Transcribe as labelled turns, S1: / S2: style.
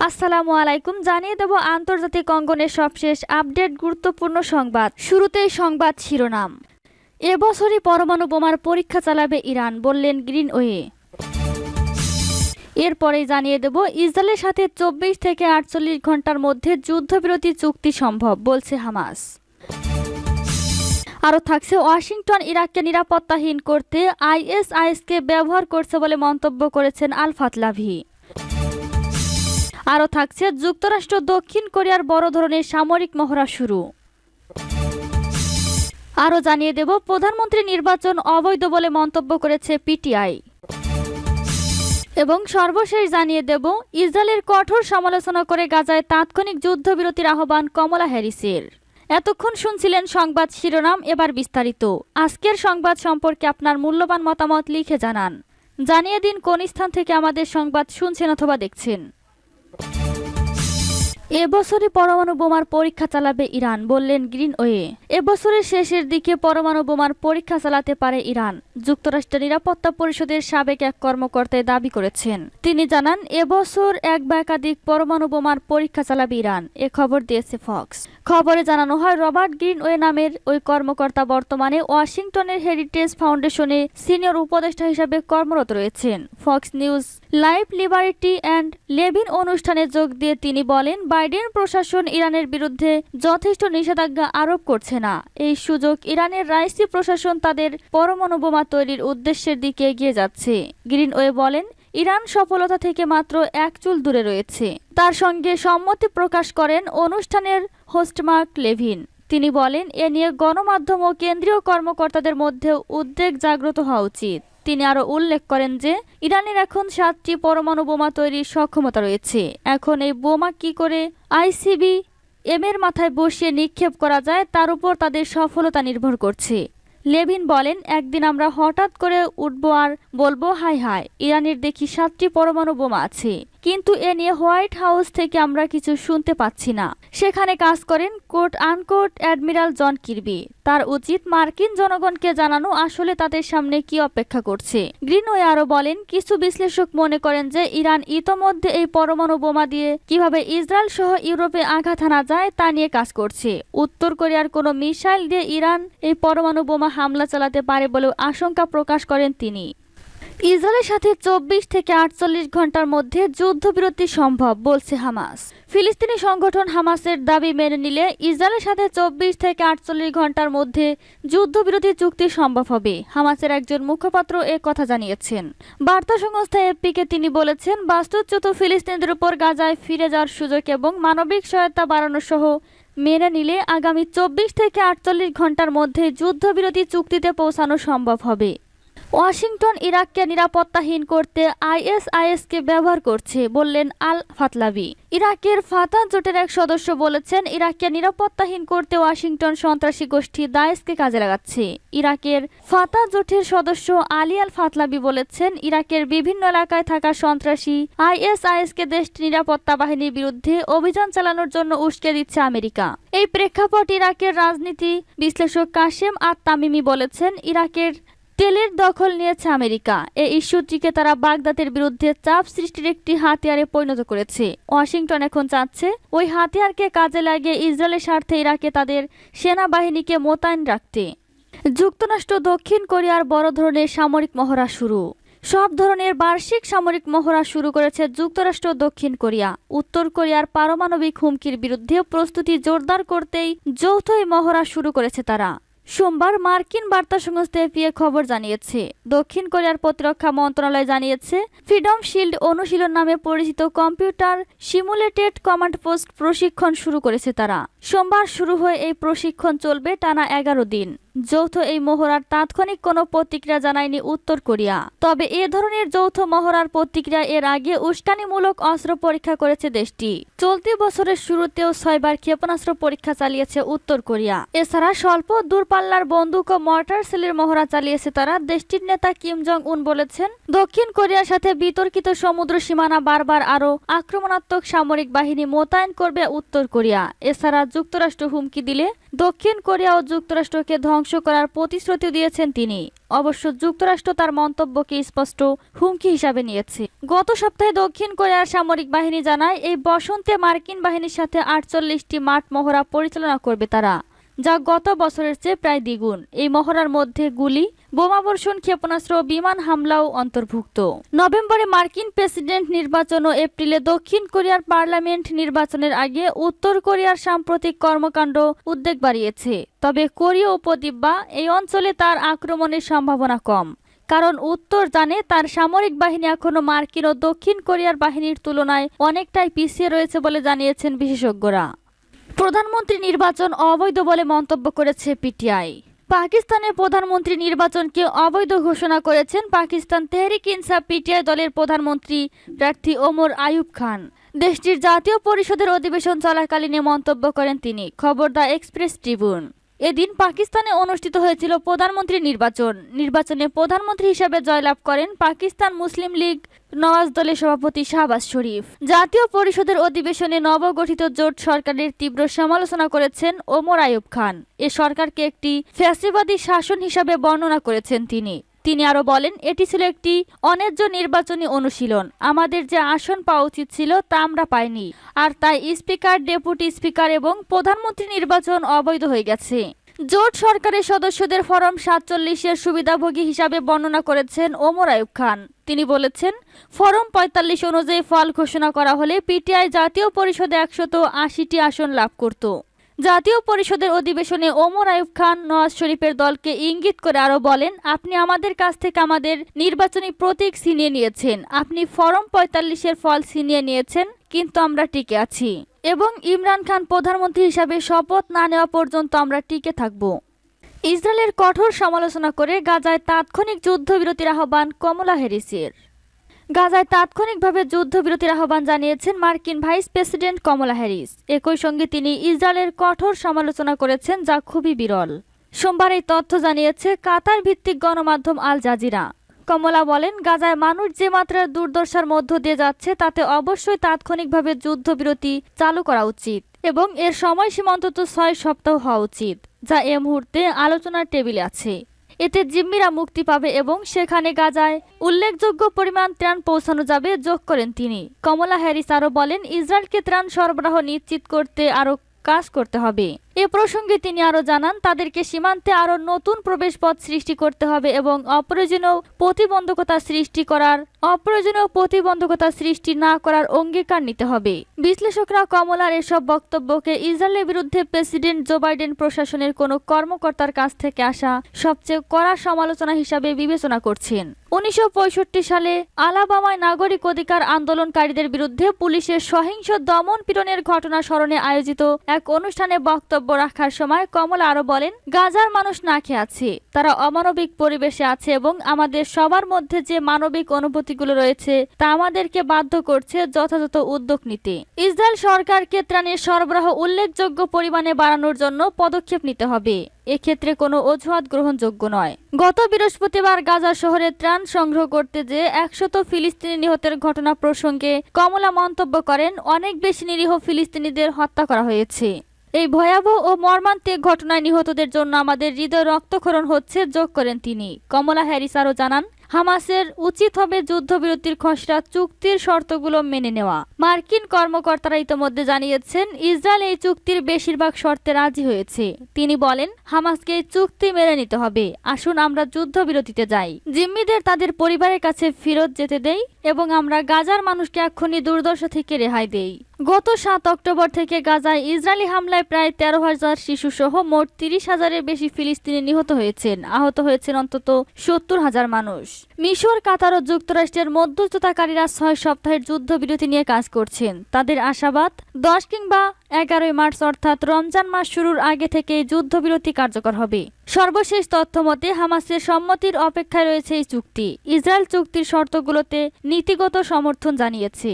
S1: আসসালামু আলাইকুম। জানিয়ে দেব আন্তর্জাতিক অঙ্গনের সবশেষ আপডেট গুরুত্বপূর্ণ সংবাদ। শুরুতেই সংবাদ শিরোনাম। এবছরই পরমাণু বোমার পরীক্ষা চালাবে ইরান, বললেন গ্রিনওয়ে। এরপরেই জানিয়ে দেব ইসরায়েলের সাথে 24 থেকে 48 ঘন্টার মধ্যে যুদ্ধবিরতি চুক্তি সম্ভব, বলছে হামাস। আরও থাকছে ওয়াশিংটন ইরাককে নিরাপত্তাহীন করতে আইএসআইএসকে ব্যবহার করছে বলে মন্তব্য করেছেন আল ফাতলাভি। আরও থাকছে যুক্তরাষ্ট্র দক্ষিণ কোরিয়ার বড় ধরনের সামরিক মহড়া শুরু। আরও জানিয়ে দেব প্রধানমন্ত্রী নির্বাচন অবৈধ বলে মন্তব্য করেছে পিটিআই। এবং সর্বশেষ জানিয়ে দেব ইসরায়েলের কঠোর সমালোচনা করে গাজায় তাৎক্ষণিক যুদ্ধবিরতির আহ্বান কমলা হ্যারিসের। এতক্ষণ শুনছিলেন সংবাদ শিরোনাম, এবার বিস্তারিত। আজকের সংবাদ সম্পর্কে আপনার মূল্যবান মতামত লিখে জানান। জানিয়ে দিন কোন স্থান থেকে আমাদের সংবাদ শুনছেন অথবা দেখছেন। এবছরে পরমাণু বোমার পরীক্ষা চালাবে ইরান, বললেন গ্রিনওয়ে। এবছরের শেষের দিকে পরমাণু বোমার পরীক্ষা চালাতে পারে ইরান, যুক্তরাষ্ট্রের নিরাপত্তা পরিষদের সাবেক এক কর্মকর্তা দাবি করেছেন। তিনি জানান, এবছর এক বা একাধিক পরমাণু বোমার পরীক্ষা চালাবে ইরান। এ খবর দিয়েছে ফক্স। খবরে জানানো হয়, রবার্ট গ্রিনওয়ে নামের ওই কর্মকর্তা বর্তমানে ওয়াশিংটনের হেরিটেজ ফাউন্ডেশনে সিনিয়র উপদেষ্টা হিসেবে কর্মরত রয়েছেন। Fox News live Liberty and Levin অনুষ্ঠানে যোগ দিয়ে তিনি বলেন, বাইডেন প্রশাসন ইরানের বিরুদ্ধে যথেষ্ট নিষেধাজ্ঞা আরোপ করছে না। এই সুযোগ ইরানের রাইসি প্রশাসন তাদের পরমাণু বোমা তৈরির উদ্দেশ্যের দিকে এগিয়ে যাচ্ছে। গ্রিনওয়ে বলেন, ইরান সফলতা থেকে মাত্র এক চুল দূরে রয়েছে। তার সঙ্গে সম্মতি প্রকাশ করেন অনুষ্ঠানের হোস্ট মার্ক লেভিন। তিনি বলেন, এ নিয়ে গণমাধ্যম ও কেন্দ্রীয় কর্মকর্তাদের মধ্যে উদ্বেগ জাগ্রত হওয়া উচিত। তিনি আরও উল্লেখ করেন যে ইরানের এখন 7টি পরমাণু বোমা তৈরির সক্ষমতা রয়েছে। এখন এই বোমা কি করে আইসিবিএম এর মাথায় বসিয়ে নিক্ষেপ করা যায় তার উপর তাদের সফলতা নির্ভর করছে। লেভিন বলেন, একদিন আমরা হঠাৎ করে উঠবো আর বলবো, হাই হাই, ইরানের দেখি 7টি পরমাণু বোমা আছে, কিন্তু এ নিয়ে হোয়াইট হাউস থেকে আমরা কিছু শুনতে পাচ্ছি না। সেখানে কাজ করেন কোট আনকোট অ্যাডমিরাল জন কির্বি। তার উচিত মার্কিন জনগণকে জানানো আসলে তাদের সামনে কি অপেক্ষা করছে। গ্রিনওয়ে আরও বলেন, কিছু বিশ্লেষক মনে করেন যে ইরান ইতোমধ্যে এই পরমাণু বোমা দিয়ে কিভাবে ইসরায়েল সহ ইউরোপে আঘাত হানা যায় তা নিয়ে কাজ করছে। উত্তর কোরিয়ার কোনো মিসাইল দিয়ে ইরান এই পরমাণু বোমা হামলা চালাতে পারে বলেও আশঙ্কা প্রকাশ করেন তিনি। ইসরায়েলের সাথে 24 থেকে 48 ঘন্টার মধ্যে যুদ্ধবিরতি সম্ভব, বলছে হামাস। ফিলিস্তিনি সংগঠন হামাসের দাবি মেনে নিলে ইসরায়েলের সাথে 24 থেকে 48 ঘন্টার মধ্যে যুদ্ধবিরতি চুক্তি সম্ভব হবে। হামাসের একজন মুখপাত্র এ কথা জানিয়েছেন। বার্তা সংস্থা এপিকে তিনি বলেছেন, বাস্তুচ্যুত ফিলিস্তিনিদের উপর গাজায় ফিরে যাওয়ার সুযোগ এবং মানবিক সহায়তা বাড়ানো সহ মেনে নিলে আগামী 24 থেকে 48 ঘন্টার মধ্যে যুদ্ধবিরতি চুক্তিতে পৌঁছানো সম্ভব হবে। ওয়াশিংটন ইরাককে নিরাপত্তাহীন করতে আইএসআইএসকে ব্যবহার করছে, বললেন আল ফাতলাভি। ইরাকের ফাতাহ জোটের এক সদস্য বলেছেন, ইরাককে নিরাপত্তাহীন করতে ওয়াশিংটন সন্ত্রাসী গোষ্ঠী দায়েশকে কাজে লাগাচ্ছে। ইরাকের ফাতাহ জোটের সদস্য আলী আল ফাতলাভি বলেছেন, ইরাকের বিভিন্ন এলাকায় থাকা সন্ত্রাসী আইএসআইএসকে দেশটির নিরাপত্তা বাহিনীর বিরুদ্ধে অভিযান চালানোর জন্য উস্কে দিচ্ছে আমেরিকা। এই প্রেক্ষাপট ইরাকের রাজনীতি বিশ্লেষক কাশেম আত তামিমি বলেছেন, ইরাকের তেলের দখল নিয়েছে আমেরিকা। এই ইস্যুটিকে তারা বাগদাদের বিরুদ্ধে চাপ সৃষ্টির একটি হাতিয়ারে পরিণত করেছে। ওয়াশিংটন এখন চাচ্ছে ওই হাতিয়ারকে কাজে লাগিয়ে ইসরায়েলের স্বার্থে ইরাকে তাদের সেনাবাহিনীকে মোতায়েন রাখতে। যুক্তরাষ্ট্র দক্ষিণ কোরিয়ার বড় ধরনের সামরিক মহড়া শুরু। সব ধরনের বার্ষিক সামরিক মহড়া শুরু করেছে যুক্তরাষ্ট্র দক্ষিণ কোরিয়া। উত্তর কোরিয়ার পারমাণবিক হুমকির বিরুদ্ধে প্রস্তুতি জোরদার করতেই যৌথ এই মহড়া শুরু করেছে তারা। সোমবার মার্কিন বার্তা সংস্থা এপিএ খবর জানিয়েছে। দক্ষিণ কোরিয়ার প্রতিরক্ষা মন্ত্রণালয় জানিয়েছে, ফ্রিডম শিল্ড অনুশীলন নামে পরিচিত কম্পিউটার সিমুলেটেড কমান্ড পোস্ট প্রশিক্ষণ শুরু করেছে তারা। সোমবার শুরু হয়ে এই প্রশিক্ষণ চলবে টানা 11 দিন। যৌথ এই মহড়ার তাৎক্ষণিক কোনো প্রতিক্রিয়া জানায়নি উত্তর কোরিয়া। তবে এ ধরনের যৌথ মহড়ার প্রতিক্রিয়া এর আগে উস্কানিমূলক অস্ত্র পরীক্ষা করেছে দেশটি। চলতি বছরের শুরুতেও 6 বার ক্ষেপণাস্ত্র পরীক্ষা চালিয়েছে উত্তর কোরিয়া। এছাড়া স্বল্প দূরপাল্লার বন্দুক ও মর্টার সেলের মহড়া চালিয়েছে তারা। দেশটির নেতা কিম জং উন বলেছেন, দক্ষিণ কোরিয়ার সাথে বিতর্কিত সমুদ্র সীমানা বারবার আরও আক্রমণাত্মক সামরিক বাহিনী মোতায়েন করবে উত্তর কোরিয়া। এছাড়া যুক্তরাষ্ট্র হুমকি দিলে দক্ষিণ কোরিয়া ও যুক্তরাষ্ট্রকে ধ্বংস ধ্বংস করার প্রতিশ্রুতি দিয়েছেন তিনি। অবশ্য যুক্তরাষ্ট্র তার মন্তব্যকে স্পষ্ট হুমকি হিসাবে নিয়েছে। গত সপ্তাহে দক্ষিণ কোরিয়ার সামরিক বাহিনী জানায় এই বসন্তে মার্কিন বাহিনীর সাথে 48টি মাঠ মহড়া পরিচালনা করবে তারা, যা গত বছরের চেয়ে প্রায় দ্বিগুণ। এই মহড়ার মধ্যে গুলি, বোমাবর্ষণ, ক্ষেপণাস্ত্র, বিমান হামলাও অন্তর্ভুক্ত। নভেম্বরে মার্কিন প্রেসিডেন্ট নির্বাচন ও এপ্রিলে দক্ষিণ কোরিয়ার পার্লামেন্ট নির্বাচনের আগে উত্তর কোরিয়ার সাম্প্রতিক কর্মকাণ্ড উদ্বেগ বাড়িয়েছে। তবে কোরীয় উপদ্বীপ বা এই অঞ্চলে তার আক্রমণের সম্ভাবনা কম, কারণ উত্তর জানে তার সামরিক বাহিনী এখনো মার্কিন ও দক্ষিণ কোরিয়ার বাহিনীর তুলনায় অনেকটাই পিছিয়ে রয়েছে বলে জানিয়েছেন বিশেষজ্ঞরা। প্রধানমন্ত্রী নির্বাচন অবৈধ বলে মন্তব্য করেছে পিটিআই। পাকিস্তানের প্রধানমন্ত্রী নির্বাচনকে অবৈধ ঘোষণা করেছেন পাকিস্তান তেহরিক ইনসাফ পিটিআই দলের প্রধানমন্ত্রী প্রার্থী ওমর আইয়ুব খান। দেশটির জাতীয় পরিষদের অধিবেশন চলাকালীন মন্তব্য করেন তিনি। খবর দ্য এক্সপ্রেস ট্রিবিউন। এদিন পাকিস্তানে অনুষ্ঠিত হয়েছিল প্রধানমন্ত্রী নির্বাচনে প্রধানমন্ত্রী হিসেবে জয়লাভ করেন পাকিস্তান মুসলিম লীগ নওয়াজ দলের সভাপতি শাহবাজ শরীফ। জাতীয় পরিষদের অধিবেশনে নবগঠিত জোট সরকারের তীব্র সমালোচনা করেছেন ওমর আইয়ুব খান। এ সরকারকে একটি ফ্যাসিবাদী শাসন হিসাবে বর্ণনা করেছেন তিনি আরো বলেন, এটি ছিল একটি অন্যায্য নির্বাচনী অনুশীলন। আমাদের যে আসন পাওয়া উচিত ছিল তা আমরা পাইনি, আর তাই স্পিকার, ডেপুটি স্পিকার এবং প্রধানমন্ত্রী নির্বাচন অবৈধ হয়ে গেছে। জোট সরকারের সদস্যদের ফরম 47-এর সুবিধাভোগী হিসাবে বর্ণনা করেছেন ওমর আইয়ুব খান। তিনি বলেছেন, ফরম 45 অনুযায়ী ফল ঘোষণা করা হলে পিটিআই জাতীয় পরিষদে 180টি আসন লাভ করত। জাতীয় পরিষদের অধিবেশনে ওমর আইয়ুব খান নওয়াজ শরীফের দলকে ইঙ্গিত করে আরো বলেন, আপনি আমাদের কাছ থেকে আমাদের নির্বাচনী প্রতীক ছিনিয়ে নিয়েছেন, আপনি ফরম 45-এর ফল ছিনিয়ে নিয়েছেন, কিন্তু আমরা টিকে আছি এবং ইমরান খান প্রধানমন্ত্রী হিসাবে শপথ না নেওয়া পর্যন্ত আমরা টিকে থাকব। ইসরায়েলের কঠোর সমালোচনা করে গাজায় তাৎক্ষণিক যুদ্ধবিরতির আহ্বান কমলা হ্যারিসের। গাজায় তাৎক্ষণিকভাবে যুদ্ধবিরতির আহ্বান জানিয়েছেন মার্কিন ভাইস প্রেসিডেন্ট কমলা হ্যারিস। একই সঙ্গে তিনি ইসরায়েলের কঠোর সমালোচনা করেছেন, যা খুবই বিরল। সোমবার এই তথ্য জানিয়েছে কাতার ভিত্তিক গণমাধ্যম আল জাজিরা। কমলা বলেন, গাজায় মানুষ যে মাত্রার দুর্দশার মধ্য দিয়ে যাচ্ছে তাতে অবশ্যই তাৎক্ষণিকভাবে যুদ্ধবিরতি চালু করা উচিত এবং এর সময়সীমা অন্তত 6 সপ্তাহ হওয়া উচিত, যা এ মুহূর্তে আলোচনার টেবিলে আছে। এতে জিম্মিরা মুক্তি পাবে এবং সেখানে গাজায় উল্লেখযোগ্য পরিমাণ ত্রাণ পৌঁছানো যাবে, যোগ করেন তিনি। কমলা হ্যারিস আরও বলেন, ইসরায়েলকে ত্রাণ সরবরাহ নিশ্চিত করতে আরও কাজ করতে হবে। এ প্রসঙ্গে তিনি আরো জানান, তাদেরকে সীমান্তে আরো নতুন প্রবেশপথ সৃষ্টি করতে হবে এবং অপ্রয়োজনীয় প্রতিবন্ধকতা সৃষ্টি না করার অঙ্গীকার নিতে হবে। বিশ্লেষকরা কমলার এসব বক্তব্যকে ইসরায়েলের বিরুদ্ধে প্রেসিডেন্ট জো বাইডেন প্রশাসনের কোনো কর্মকর্তার কাছ থেকে আসা সবচেয়ে কড়া সমালোচনা হিসাবে বিবেচনা করছেন। 1965 সালে আলাবামায় নাগরিক অধিকার আন্দোলনকারীদের বিরুদ্ধে পুলিশের সহিংস দমন পীড়নের ঘটনা স্মরণে আয়োজিত এক অনুষ্ঠানে বক্তব্য রাখার সময় কমলা আরো বলেন, গাজার মানুষ না খেয়ে আছে, তারা অমানবিক পরিবেশে আছে এবং আমাদের সবার মধ্যে যে মানবিক অনুভূতিগুলো রয়েছে তা আমাদেরকে বাধ্য করছে যথাযথ উদ্যোগ নিতে। ইসরায়েল সরকারকে ত্রাণের সরবরাহ উল্লেখযোগ্য পরিমাণে বাড়ানোর জন্য পদক্ষেপ নিতে হবে। এক্ষেত্রে কোনো অজুহাত গ্রহণযোগ্য নয়। গত বৃহস্পতিবার গাজা শহরে ত্রাণ সংগ্রহ করতে যে 100 ফিলিস্তিনি নিহতের ঘটনা প্রসঙ্গে কমলা মন্তব্য করেন, অনেক বেশি নিরীহ ফিলিস্তিনিদের হত্যা করা হয়েছে। এই ভয়াবহ ও মর্মান্তিক ঘটনায় নিহতদের জন্য আমাদের হৃদয় রক্তক্ষরণ হচ্ছে, যোগ করেন তিনি। কমলা হ্যারিস আরও জানান, হামাসের উচিত হবে যুদ্ধবিরতির খসড়া চুক্তির শর্তগুলো মেনে নেওয়া। মার্কিন কর্মকর্তারা ইতোমধ্যে জানিয়েছেন ইসরায়েল এই চুক্তির বেশিরভাগ শর্তে রাজি হয়েছে। তিনি বলেন, হামাসকে এই চুক্তি মেনে নিতে হবে। আসুন আমরা যুদ্ধবিরতিতে যাই, জিম্মিদের তাদের পরিবারের কাছে ফেরত যেতে দেই এবং আমরা গাজার মানুষকে এক্ষুনি দুর্দশা থেকে রেহাই দেই। গত 7 অক্টোবর থেকে গাজায় ইসরায়েলি হামলায় প্রায় 13,000 শিশুসহ মোট 30,000-এর বেশি ফিলিস্তিনি নিহত হয়েছেন। আহত হয়েছেন অন্তত 70,000 মানুষ। মিশর, কাতার ও যুক্তরাষ্ট্রের মধ্যস্থতাকারীরা 6 সপ্তাহের যুদ্ধবিরতি নিয়ে কাজ করছেন। তাদের আশাবাদ 10 কিংবা 11 মার্চ অর্থাৎ রমজান মাস শুরুর আগে থেকে যুদ্ধবিরতি কার্যকর হবে। সর্বশেষ তথ্য মতে হামাসের সম্মতির অপেক্ষায় রয়েছে এই চুক্তি। ইসরায়েল চুক্তির শর্তগুলোতে নীতিগত সমর্থন জানিয়েছে।